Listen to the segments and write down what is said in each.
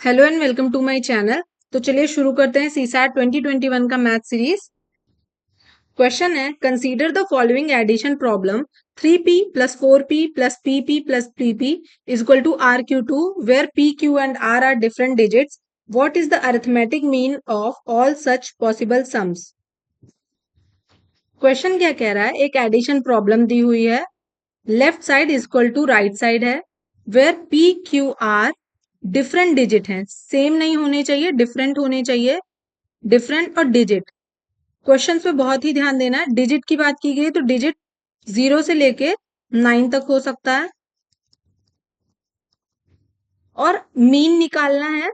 Hello and welcome to my channel. तो चलिए शुरू करते हैं सीसैट 2021 का मैथ सीरीज। क्वेश्चन है, consider the following addition problem 3p plus 4p plus pp plus pp is equal to rq2 where p, q and r are different digits. What is the arithmetic mean of all such possible sums? Question क्या कह रहा है, एक addition problem दी हुई है, left side is equal to right side है, where p q r different digit हैं, सेम नहीं होने चाहिए, डिफरेंट होने चाहिए। डिफरेंट और डिजिट, क्वेश्चन पे बहुत ही ध्यान देना है। डिजिट की बात की गई तो डिजिट 0 से लेके 9 तक हो सकता है, और मीन निकालना है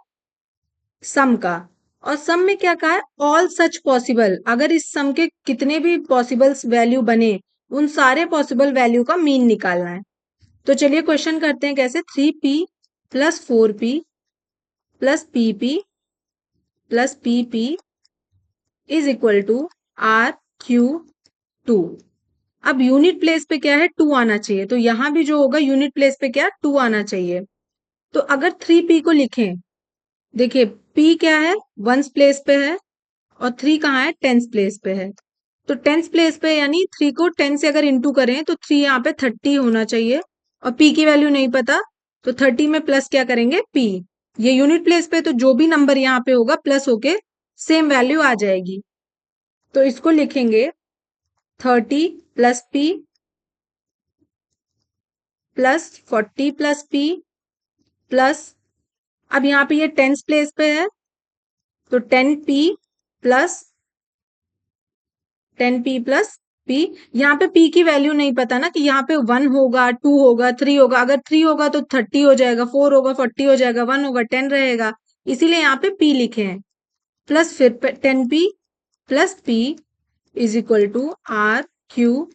सम का। और सम में क्या कहा है, ऑल सच पॉसिबल, अगर इस सम के कितने भी पॉसिबल वैल्यू बने उन सारे पॉसिबल वैल्यू का मीन निकालना है। तो चलिए क्वेश्चन करते हैं कैसे। 3p plus 4p plus pp plus pp is equal to rq2। अब यूनिट प्लेस पे क्या है, 2 आना चाहिए, तो यहां भी जो होगा यूनिट प्लेस पे क्या, 2 आना चाहिए। तो अगर 3p को लिखें, देखिए p क्या है, वंस प्लेस पे है, और 3 कहाँ है, टेंस प्लेस पे है। तो टेंस प्लेस पे यानी 3 को 10 से अगर इंटू करें तो 3 यहाँ पे 30 होना चाहिए, और p की वैल्यू नहीं पता, तो 30 में प्लस क्या करेंगे, p। ये यूनिट प्लेस पे तो जो भी नंबर यहाँ पे होगा प्लस होके सेम वैल्यू आ जाएगी। तो इसको लिखेंगे 30 plus p plus 40 plus p plus, अब यहाँ पे ये टेंस प्लेस पे है तो 10p plus 10p plus p। यहाँ पे p की वैल्यू नहीं पता ना कि यहाँ पे 1 होगा, 2 होगा, 3 होगा। अगर 3 होगा तो 30 हो जाएगा, 4 होगा 40 हो जाएगा, 1 होगा 10 रहेगा, इसीलिए यहाँ पे p लिखे हैं। प्लस फिर 10p plus p is equal to r q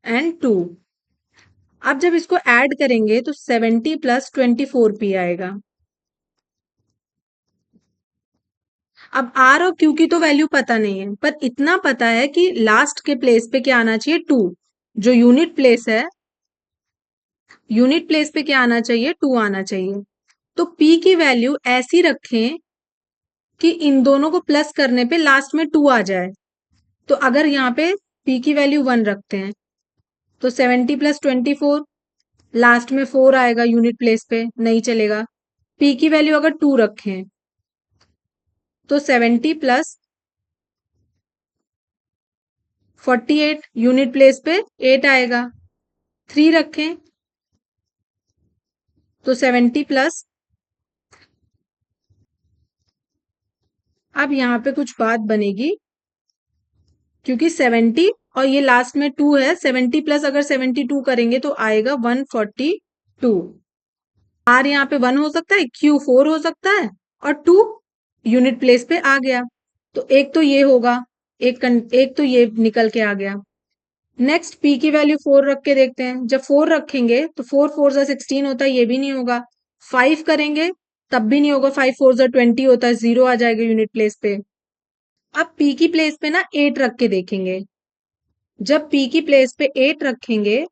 and 2। अब जब इसको ऐड करेंगे तो 70 प्लस 24p आएगा। अब आर और क्यू की तो वैल्यू पता नहीं है, पर इतना पता है कि लास्ट के प्लेस पे क्या आना चाहिए, 2। जो यूनिट प्लेस है, यूनिट प्लेस पे क्या आना चाहिए, 2 आना चाहिए। तो p की वैल्यू ऐसी रखें कि इन दोनों को प्लस करने पे लास्ट में 2 आ जाए। तो अगर यहाँ पे p की वैल्यू 1 रखते हैं तो 70 प्लस 24, लास्ट में 4 आएगा, यूनिट प्लेस पे नहीं चलेगा। p की वैल्यू अगर 2 रखें तो 70 प्लस 48, यूनिट प्लेस पे 8 आएगा। 3 रखें तो 70 प्लस, अब यहाँ पे कुछ बात बनेगी क्योंकि 70 और ये लास्ट में 2 है, 70 प्लस अगर 72 करेंगे तो आएगा 142। आर यहाँ पे 1 हो सकता है, क्यू 4 हो सकता है, और 2 यूनिट प्लेस पे आ गया। तो एक तो ये होगा, एक तो ये निकल के आ गया। नेक्स्ट p की वैल्यू 4 रख के देखते हैं। जब 4 रखेंगे तो 4 4 जा 16 होता है, ये भी नहीं होगा। 5 करेंगे तब भी नहीं होगा, 5 4 जा 20 होता है, 0 आ जाएगा यूनिट प्लेस पे। अब p की प्लेस पे ना 8 रख के देखेंगे। जब p की प्लेस पे 8 रखेंगे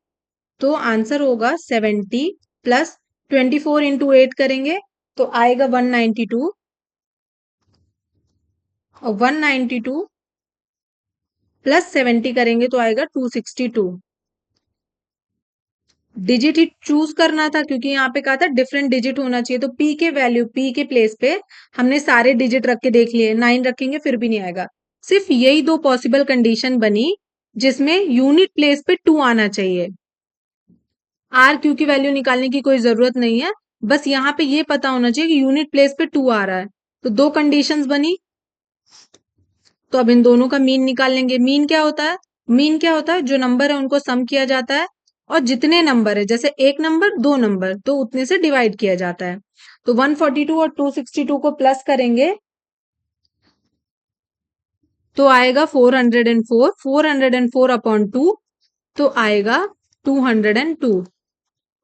तो आंसर होगा 70 प्लस 24 इंटू 8 करेंगे तो आएगा 192, और 192 प्लस 70 करेंगे तो आएगा 262। डिजिट ही चूज करना था क्योंकि यहाँ पे कहा था डिफरेंट डिजिट होना चाहिए, तो p के वैल्यू, p के प्लेस पे हमने सारे डिजिट रख के देख लिए, 9 रखेंगे फिर भी नहीं आएगा। सिर्फ यही दो पॉसिबल कंडीशन बनी जिसमें यूनिट प्लेस पे 2 आना चाहिए। आर क्यू की वैल्यू निकालने की कोई जरूरत नहीं है, बस यहाँ पे ये पता होना चाहिए कि यूनिट प्लेस पे 2 आ रहा है। तो दो कंडीशंस बनी, तो अब इन दोनों का मीन निकाल लेंगे। मीन क्या होता है, मीन क्या होता है, जो नंबर है उनको सम किया जाता है, और जितने नंबर है, जैसे एक नंबर दो नंबर तो उतने से डिवाइड किया जाता है। तो 142 और 262 को प्लस करेंगे तो आएगा 404, 404 अपॉन 2 तो आएगा 202।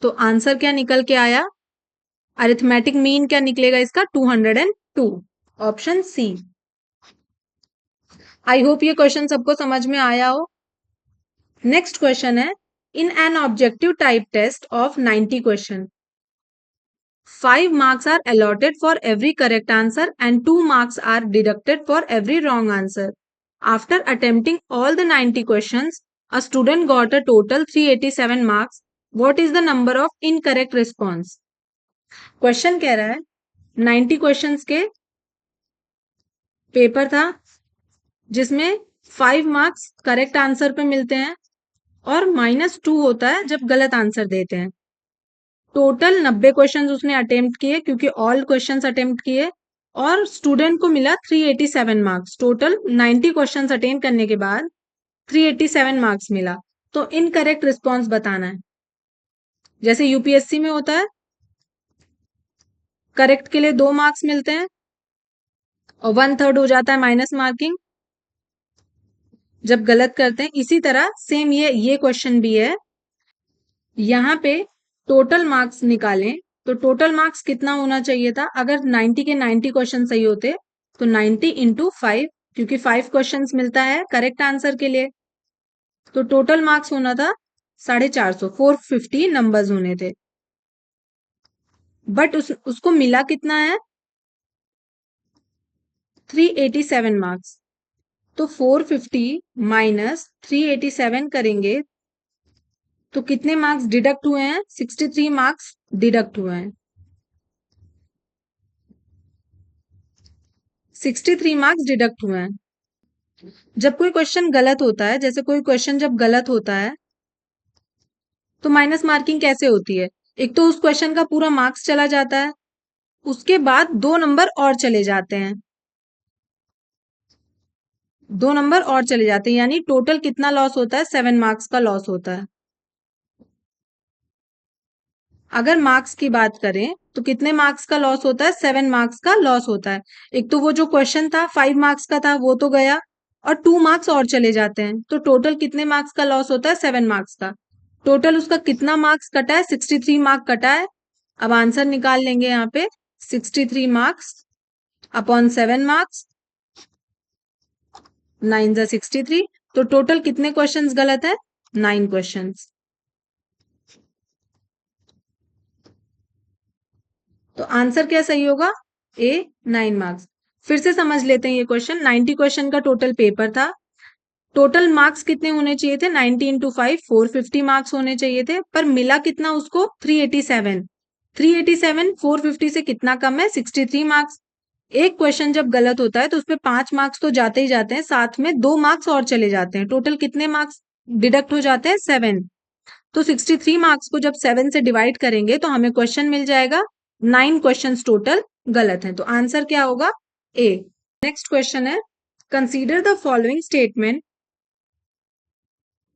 तो आंसर क्या निकल के आया, अरिथमेटिक मीन क्या निकलेगा इसका, 202, ऑप्शन सी। आई होप ये क्वेश्चन सबको समझ में आया हो। नेक्स्ट क्वेश्चन है, in an objective type test of 90 question 5 marks are allotted for every correct answer and 2 marks are deducted for every wrong answer. After attempting all the 90 questions, a student got a total 387 marks. What is the number of incorrect response? Question कह रहा है 90 questions के paper था जिसमें 5 marks correct answer पे मिलते हैं और -2 होता है जब गलत आंसर देते हैं। टोटल 90 क्वेश्चंस उसने अटेम्प्ट किए क्योंकि ऑल क्वेश्चंस अटेम्प्ट किए और स्टूडेंट को मिला 387 मार्क्स। टोटल 90 क्वेश्चंस अटेम्प्ट करने के बाद 387 मार्क्स मिला। तो इनकरेक्ट रिस्पॉन्स बताना है। जैसे यूपीएससी में होता है, करेक्ट के लिए 2 मार्क्स मिलते हैं और 1/3 हो जाता है माइनस मार्किंग जब गलत करते हैं। इसी तरह सेम ये क्वेश्चन भी है। यहाँ पे टोटल मार्क्स निकालें तो टोटल मार्क्स कितना होना चाहिए था? अगर 90 के 90 क्वेश्चन सही होते तो 90 इंटू 5, क्योंकि 5 क्वेश्चन मिलता है करेक्ट आंसर के लिए, तो टोटल मार्क्स होना था 450, 450 नंबर्स होने थे। बट उसको मिला कितना है? 387 मार्क्स। तो 450 माइनस 387 करेंगे तो कितने मार्क्स डिडक्ट हुए हैं? 63 मार्क्स डिडक्ट हुए हैं। 63 मार्क्स डिडक्ट हुए हैं। जब कोई क्वेश्चन गलत होता है, जैसे कोई क्वेश्चन जब गलत होता है तो माइनस मार्किंग कैसे होती है? एक तो उस क्वेश्चन का पूरा मार्क्स चला जाता है, उसके बाद 2 नंबर और चले जाते हैं, 2 नंबर और चले जाते हैं, यानी टोटल कितना लॉस होता है? 7 मार्क्स का लॉस होता है। अगर मार्क्स की बात करें तो कितने मार्क्स का लॉस होता है? 7 मार्क्स का लॉस होता है। एक तो वो जो क्वेश्चन था 5 मार्क्स का था वो तो गया और 2 मार्क्स और चले जाते हैं, तो टोटल कितने मार्क्स का लॉस होता है? 7 मार्क्स का। टोटल उसका कितना मार्क्स कटा है? 63 मार्क कटा है। अब आंसर निकाल लेंगे यहाँ पे। 63 मार्क्स अपॉन 7 मार्क्स, 9 जा 63, तो टोटल कितने क्वेश्चंस गलत है? 9 क्वेश्चंस। तो आंसर क्या सही होगा? ए, 9 मार्क्स। फिर से समझ लेते हैं ये क्वेश्चन। 90 क्वेश्चन का टोटल पेपर था। टोटल मार्क्स कितने होने चाहिए थे? 90 इंटू 5, 450 मार्क्स होने चाहिए थे, पर मिला कितना उसको? 387। 387 450 से कितना कम है? 63 मार्क्स। एक क्वेश्चन जब गलत होता है तो उसपे 5 मार्क्स तो जाते ही जाते हैं, साथ में 2 मार्क्स और चले जाते हैं। टोटल कितने मार्क्स डिडक्ट हो जाते हैं? 7। तो 63 मार्क्स को जब 7 से डिवाइड करेंगे तो हमें क्वेश्चन मिल जाएगा 9 क्वेश्चंस टोटल गलत हैं। तो आंसर क्या होगा? ए। नेक्स्ट क्वेश्चन है, कंसीडर द फॉलोइंग स्टेटमेंट।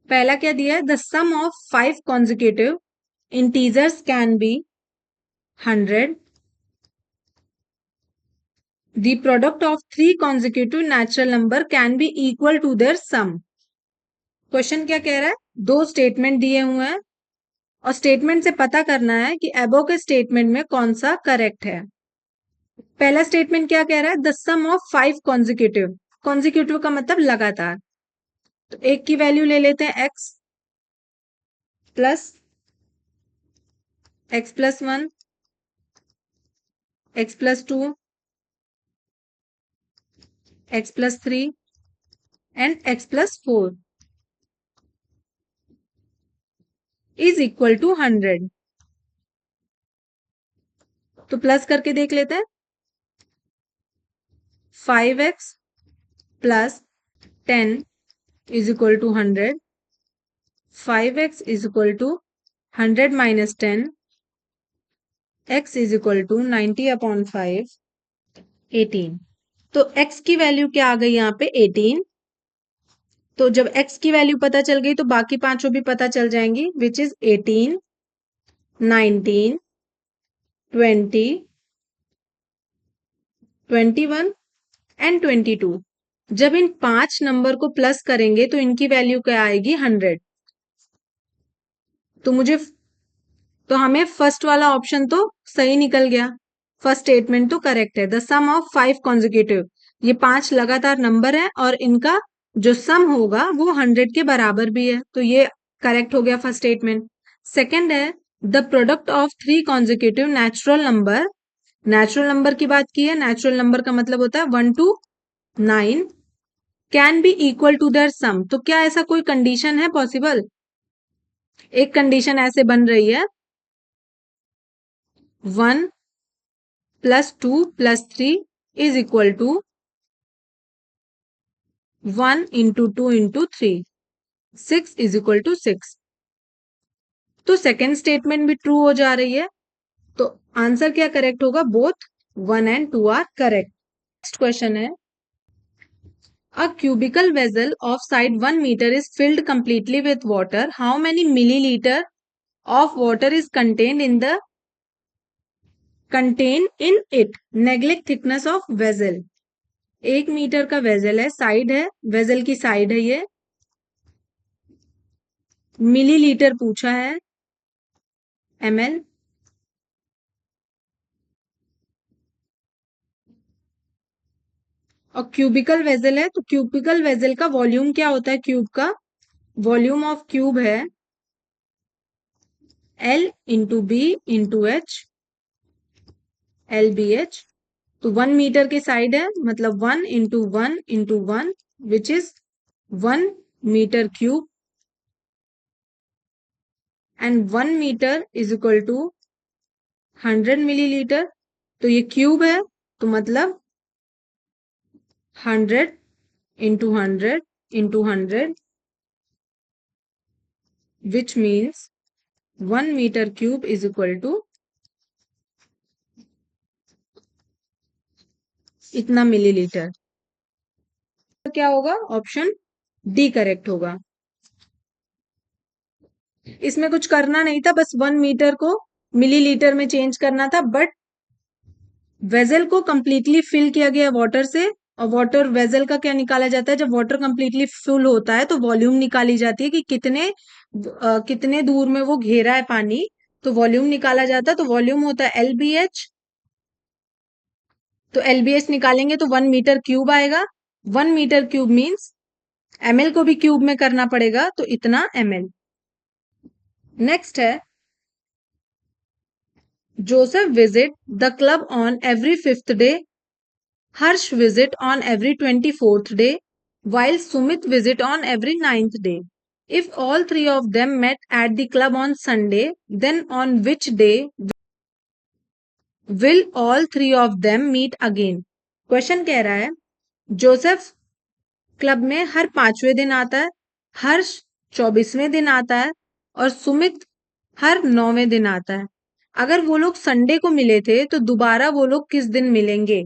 पहला क्या दिया है? The sum of 5 consecutive integers can be 100। The product of 3 consecutive natural number can be equal to their sum. Question क्या कह रहा है? 2 स्टेटमेंट दिए हुए हैं और स्टेटमेंट से पता करना है कि एबो के स्टेटमेंट में कौन सा करेक्ट है। पहला स्टेटमेंट क्या कह रहा है? The sum of 5 consecutive. Consecutive का मतलब लगातार। तो एक की वैल्यू ले लेते हैं x plus 1, x+2, x+3 and x+4 is equal to 100। तो प्लस करके देख लेते हैं। 5x plus 10 is equal to 100। 5x is equal to 100 minus 10, x is equal to 90/5, 18। तो x की वैल्यू क्या आ गई यहाँ पे? 18। तो जब x की वैल्यू पता चल गई तो बाकी पांचों भी पता चल जाएंगी, विच इज 18, 19, 20, 21 एंड 22। जब इन 5 नंबर को प्लस करेंगे तो इनकी वैल्यू क्या आएगी? 100। तो हमें फर्स्ट वाला ऑप्शन तो सही निकल गया। फर्स्ट स्टेटमेंट तो करेक्ट है। द सम ऑफ 5 कॉन्जिक्यूटिव, ये 5 लगातार नंबर है और इनका जो सम होगा वो 100 के बराबर भी है, तो ये करेक्ट हो गया फर्स्ट स्टेटमेंट। सेकंड है, the product of 3 consecutive natural number की बात की है। नेचुरल नंबर का मतलब होता है 1 to 9 can be equal to their sum. तो क्या ऐसा कोई कंडीशन है पॉसिबल? एक कंडीशन ऐसे बन रही है 1 + 2 + 3 is equal to 1 × 2 × 3, 6 is equal to 6। तो सेकेंड स्टेटमेंट भी ट्रू हो जा रही है। तो आंसर क्या करेक्ट होगा? Both 1 and 2 are correct. Next question है, a cubical vessel of side 1 meter is filled completely with water. How many milliliter of water is contained in it? Neglect thickness of vessel. 1 metre का vessel है, side है, vessel की side है ये। Millilitre पूछा है, ml। और cubicle vessel है, तो क्यूबिकल वेजल का वॉल्यूम क्या होता है? क्यूब का वॉल्यूम ऑफ क्यूब है L × B × H, LBH। तो 1 मीटर की साइड है, मतलब 1 × 1 × 1 which is 1 metre cube, and 1 metre is equal to 100 millilitre. तो ये क्यूब है, तो मतलब 100 × 100 × 100 which means 1 metre cube is equal to इतना मिलीलीटर। तो क्या होगा? ऑप्शन डी करेक्ट होगा। इसमें कुछ करना नहीं था, बस 1 मीटर को मिलीलीटर में चेंज करना था, बट वेजल को कंप्लीटली फिल किया गया वाटर से। और वाटर वेजल का क्या निकाला जाता है? जब वाटर कंप्लीटली फुल होता है तो वॉल्यूम निकाली जाती है कि कितने दूर में वो घेरा है पानी, तो वॉल्यूम निकाला जाता है। तो वॉल्यूम होता है LBH। तो LBH निकालेंगे तो 1 मीटर क्यूब आएगा। 1 मीटर क्यूब मीन्स ml को भी क्यूब में करना पड़ेगा, तो इतना ml। नेक्स्ट है, Joseph visit the club on every 5th day, Harsh visit on every 24th day, while Sumit visit on every 9th day. If all three of them met at the club on Sunday, then on which day will all three of them meet again? Question कह रहा है, Joseph club में हर 5वें दिन आता है, हर्ष 24वें दिन आता है, और सुमित हर 9वें दिन आता है। अगर वो लोग संडे को मिले थे तो दोबारा वो लोग किस दिन मिलेंगे?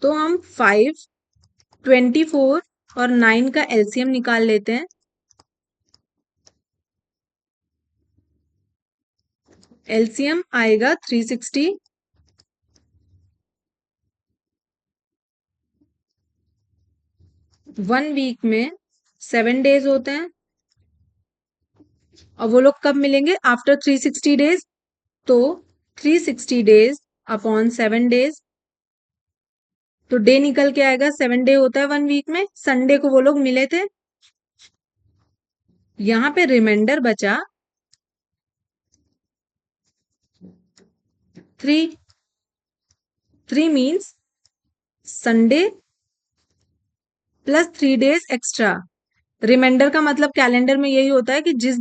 तो हम 5, 24 और 9 का एलसीएम निकाल लेते हैं। एलसीएम आएगा 360। 1 वीक में 7 डेज होते हैं, और वो लोग कब मिलेंगे? After 360 days. तो 360 डेज अपॉन 7 डेज, तो डे निकल के आएगा। 7 डे होता है 1 वीक में, संडे को वो लोग मिले थे। यहां पे रिमाइंडर बचा 3। 3 means Sunday plus 3 days extra. Reminder का मतलब कैलेंडर में यही होता है कि जिस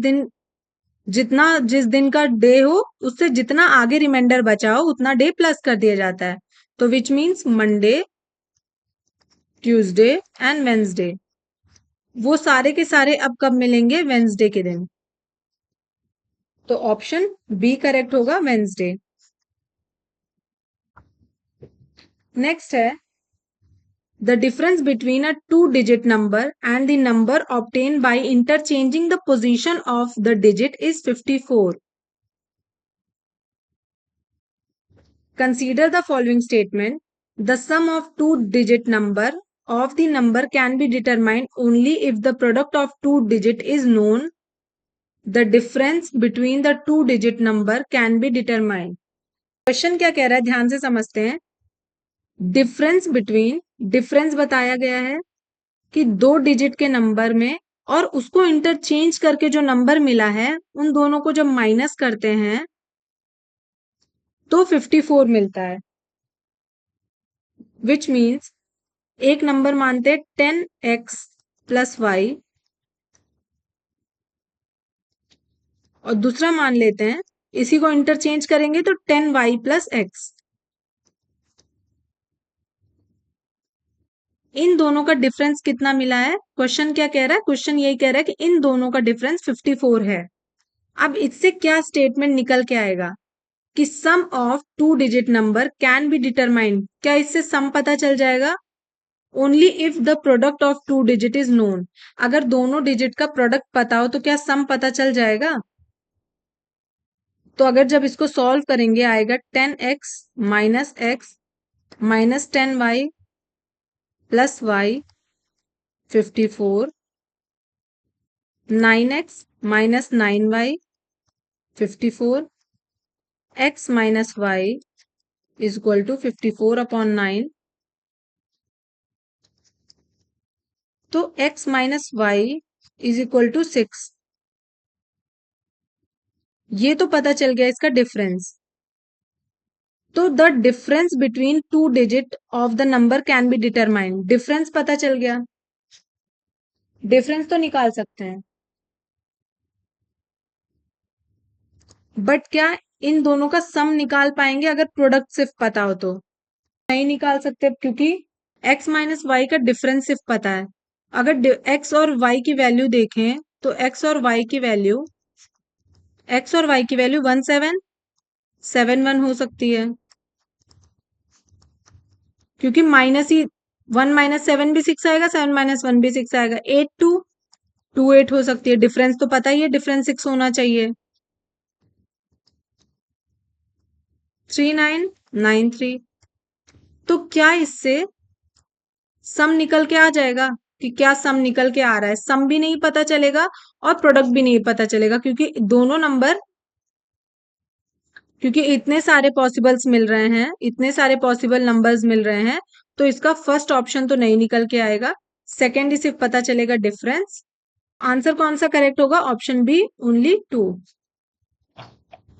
दिन का डे हो उससे जितना आगे रिमाइंडर बचा हो उतना डे प्लस कर दिया जाता है। तो which means Monday, Tuesday and Wednesday. वो सारे के सारे अब कब मिलेंगे? वेंसडे के दिन। तो ऑप्शन बी करेक्ट होगा, वेंसडे। नेक्स्ट है, the difference between a 2-digit number and the number obtain by interchanging the position of the digit is 54। Consider the following statement. The sum of 2-digit number of the number can be determined only if the product of 2 digit is known. The difference between the 2-digit number can be determined. Question क्या कह रहा है, ध्यान से समझते हैं। Difference बताया गया है कि 2 डिजिट के नंबर में और उसको इंटरचेंज करके जो नंबर मिला है उन दोनों को जब माइनस करते हैं तो 54 मिलता है, विच मीन्स एक नंबर मानते हैं 10x प्लस वाई और दूसरा मान लेते हैं, इसी को इंटरचेंज करेंगे तो 10y प्लस एक्स। इन दोनों का डिफरेंस कितना मिला है? क्वेश्चन क्या कह रहा है? क्वेश्चन यही कह रहा है कि इन दोनों का डिफरेंस 54 है। अब इससे क्या स्टेटमेंट निकल के आएगा कि sum of two digit number can be determined. क्या इससे सम पता चल जाएगा? Only if the product of two digit is known. अगर दोनों डिजिट का प्रोडक्ट पता हो तो क्या सम पता चल जाएगा? तो अगर जब इसको सॉल्व करेंगे आएगा 10x minus X minus 10y plus Y 54, 9x minus 9y 54, x minus y is equal to 54 upon 9। तो x minus Y is equal to 6। ये तो पता चल गया इसका डिफरेंस। तो the difference between two digit of the number can be determined. Difference पता चल गया, डिफरेंस तो निकाल सकते हैं, बट क्या इन दोनों का सम निकाल पाएंगे अगर प्रोडक्ट सिर्फ पता हो तो? नहीं निकाल सकते, क्योंकि x माइनस वाई का डिफरेंस सिर्फ पता है। अगर x और y की वैल्यू देखें तो x और y की वैल्यू 1771 हो सकती है, क्योंकि माइनस ही 1 माइनस 7 भी 6 आएगा, 7 माइनस 1 भी 6 आएगा, 8228 हो सकती है। डिफरेंस तो पता ही है, डिफरेंस 6 होना चाहिए। 3993। तो क्या इससे सम निकल के आ जाएगा? कि क्या सम निकल के आ रहा है? सम भी नहीं पता चलेगा और प्रोडक्ट भी नहीं पता चलेगा, क्योंकि दोनों नंबर, क्योंकि इतने सारे पॉसिबल्स मिल रहे हैं, इतने सारे पॉसिबल नंबर्स मिल रहे हैं, तो इसका फर्स्ट ऑप्शन तो नहीं निकल के आएगा, सेकेंड ही सिर्फ पता चलेगा डिफरेंस। आंसर कौन सा करेक्ट होगा? Option B, only 2।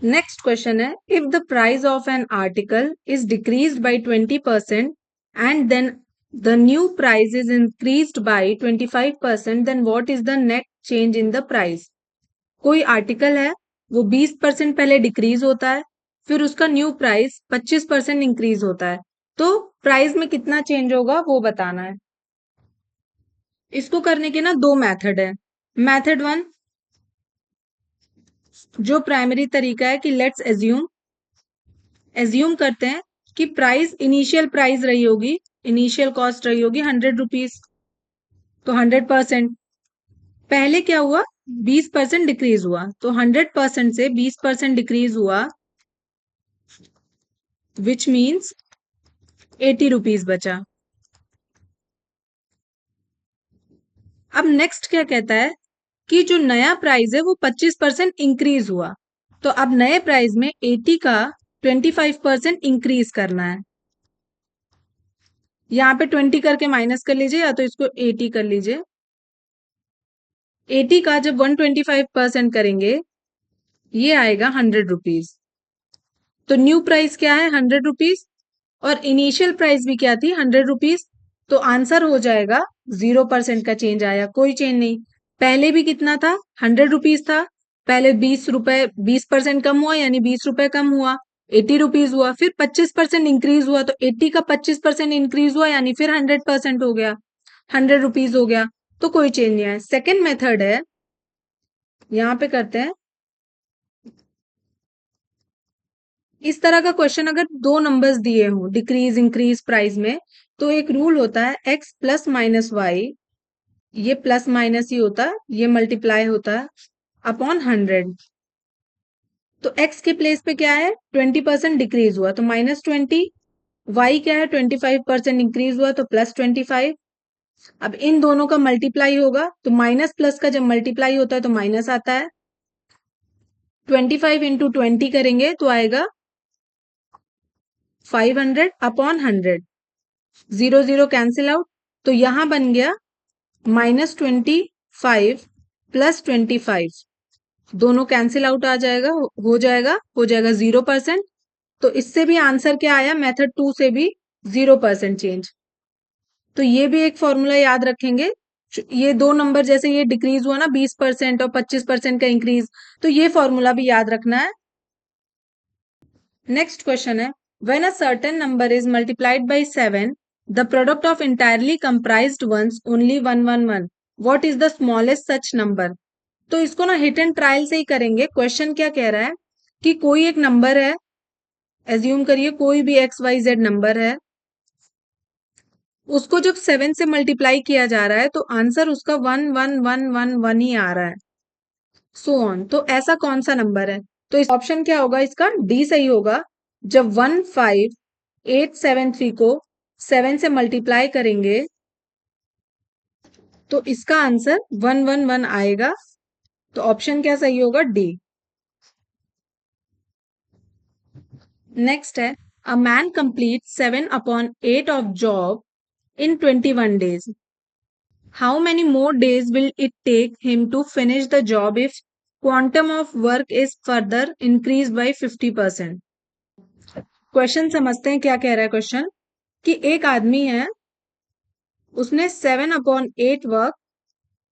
Next question है, if the price of an article is decreased by 20% and then the new price is increased by 25%, then what is the net change in the price. कोई article है, वो 20% पहले decrease होता है, फिर उसका new price 25% increase होता है, तो प्राइस में कितना चेंज होगा वो बताना है। इसको करने के ना दो मेथड है। मेथड वन, जो प्राइमरी तरीका है कि लेट्स एज्यूम करते हैं कि प्राइस, इनिशियल प्राइस रही होगी, इनिशियल कॉस्ट रही होगी 100 रुपीज, तो 100%। पहले क्या हुआ? 20% डिक्रीज हुआ, तो 100% से 20% डिक्रीज हुआ, विच मीन्स 80 रुपीज बचा। अब नेक्स्ट क्या कहता है कि जो नया प्राइस है वो 25% इंक्रीज हुआ, तो अब नए प्राइस में 80 का 25% इंक्रीज करना है। यहाँ पे 20 करके माइनस कर लीजिए या तो इसको 80 कर लीजिए। 80 का जब 125% करेंगे ये आएगा 100 रुपीज। तो न्यू प्राइस क्या है? 100 रुपीज, और इनिशियल प्राइस भी क्या थी? 100 रुपीज। तो आंसर हो जाएगा 0% का चेंज आया, कोई चेंज नहीं। पहले भी कितना था? 100 रुपीज था, पहले 20 रुपए, 20% कम हुआ यानी 20 रुपए कम हुआ, 80 रुपीज हुआ, फिर 25% इंक्रीज हुआ, तो 80 का 25% इंक्रीज हुआ यानी फिर 100% हो गया, 100 रुपीज हो गया, तो कोई चेंज नहीं है। सेकेंड मेथड है, यहाँ पे करते हैं इस तरह का क्वेश्चन, अगर दो नंबर्स दिए हों डिक्रीज इंक्रीज प्राइस में, तो एक रूल होता है x प्लस माइनस वाई, ये प्लस माइनस ही होता है, ये मल्टीप्लाई होता है अपॉन 100। तो x के प्लेस पे क्या है? 20% डिक्रीज हुआ तो -20, y क्या है? 25% इंक्रीज हुआ तो +25। अब इन दोनों का मल्टीप्लाई होगा तो माइनस प्लस का जब मल्टीप्लाई होता है तो माइनस आता है। 25 इंटू 20 करेंगे तो आएगा 500 अपॉन 100, 0 0 कैंसिल आउट, तो यहां बन गया -20 5 प्लस 25 दोनों कैंसिल आउट आ जाएगा, हो जाएगा 0%। तो इससे भी आंसर क्या आया, मेथड 2 से भी 0% चेंज। तो ये भी एक फॉर्मूला याद रखेंगे। ये दो नंबर जैसे ये डिक्रीज हुआ ना 20% और 25% का इंक्रीज, तो ये फॉर्मूला भी याद रखना है। नेक्स्ट क्वेश्चन है, when a certain number is multiplied by 7 the product of entirely comprised ones only 111 what is the smallest such number. तो इसको ना हिट एंड ट्रायल से ही करेंगे। क्वेश्चन क्या कह रहा है कि कोई एक नंबर है, एज्यूम करिए कोई भी XYZ नंबर है, उसको जब 7 से मल्टीप्लाई किया जा रहा है तो आंसर उसका 11111 ही आ रहा है, सो ऑन। तो ऐसा कौन सा नंबर है, तो इस ऑप्शन क्या होगा, इसका डी सही होगा। जब 15873 को 7 से मल्टीप्लाई करेंगे तो इसका आंसर 111 आएगा। तो ऑप्शन क्या सही होगा, डी। नेक्स्ट है, a man complete 7/8 of job in 21 days. How many more days will it take him to finish the job if quantum of work is further increased by 50%? Question समझते हैं क्या कह रहा है क्वेश्चन, कि एक आदमी है, उसने 7/8 वर्क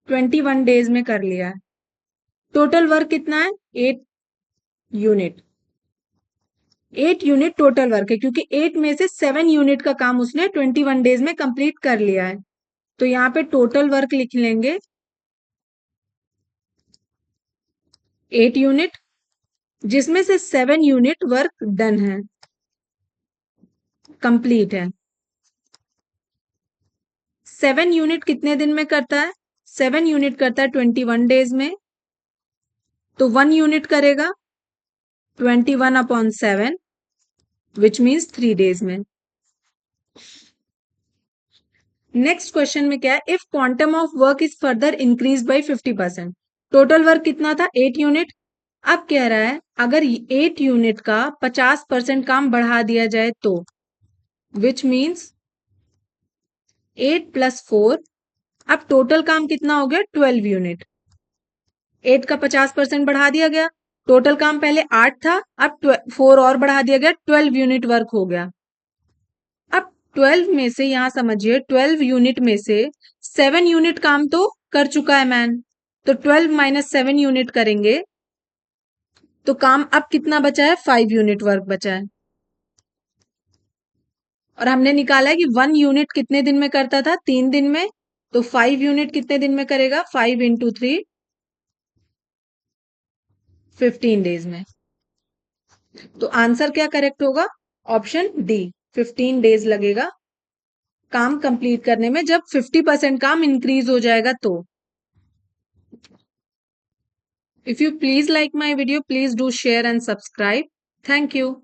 21 डेज में कर लिया है। टोटल वर्क कितना है, 8 यूनिट। 8 यूनिट टोटल वर्क है, क्योंकि 8 में से 7 यूनिट का काम उसने 21 डेज में कंप्लीट कर लिया है। तो यहाँ पे टोटल वर्क लिख लेंगे 8 यूनिट, जिसमें से 7 यूनिट वर्क डन है, कंप्लीट है। 7 यूनिट कितने दिन में करता है, 7 यूनिट करता है 21 डेज में, तो 1 यूनिट करेगा 21/7 विच मीन्स 3 डेज में। नेक्स्ट क्वेश्चन में क्या है, if quantum of work is further increase by 50%। Total work कितना था, 8 यूनिट। अब कह रहा है अगर 8 यूनिट का 50% काम बढ़ा दिया जाए तो, विच मीन्स 8 + 4, अब टोटल काम कितना हो गया, 12 यूनिट। 8 का 50% बढ़ा दिया गया, टोटल काम पहले 8 था, अब 4 और बढ़ा दिया गया, 12 यूनिट वर्क हो गया। अब 12 में से, यहां समझिए 12 यूनिट में से 7 यूनिट काम तो कर चुका है मैन, तो 12 - 7 यूनिट करेंगे तो काम अब कितना बचा है, 5 यूनिट वर्क बचा है। और हमने निकाला है कि 1 यूनिट कितने दिन में करता था, 3 दिन में, तो 5 यूनिट कितने दिन में करेगा, 5 × 3 15 डेज में। तो आंसर क्या करेक्ट होगा, ऑप्शन डी, 15 डेज लगेगा काम कंप्लीट करने में, जब 50% काम इंक्रीज हो जाएगा तो। If you please like my video, please do share and subscribe. Thank you.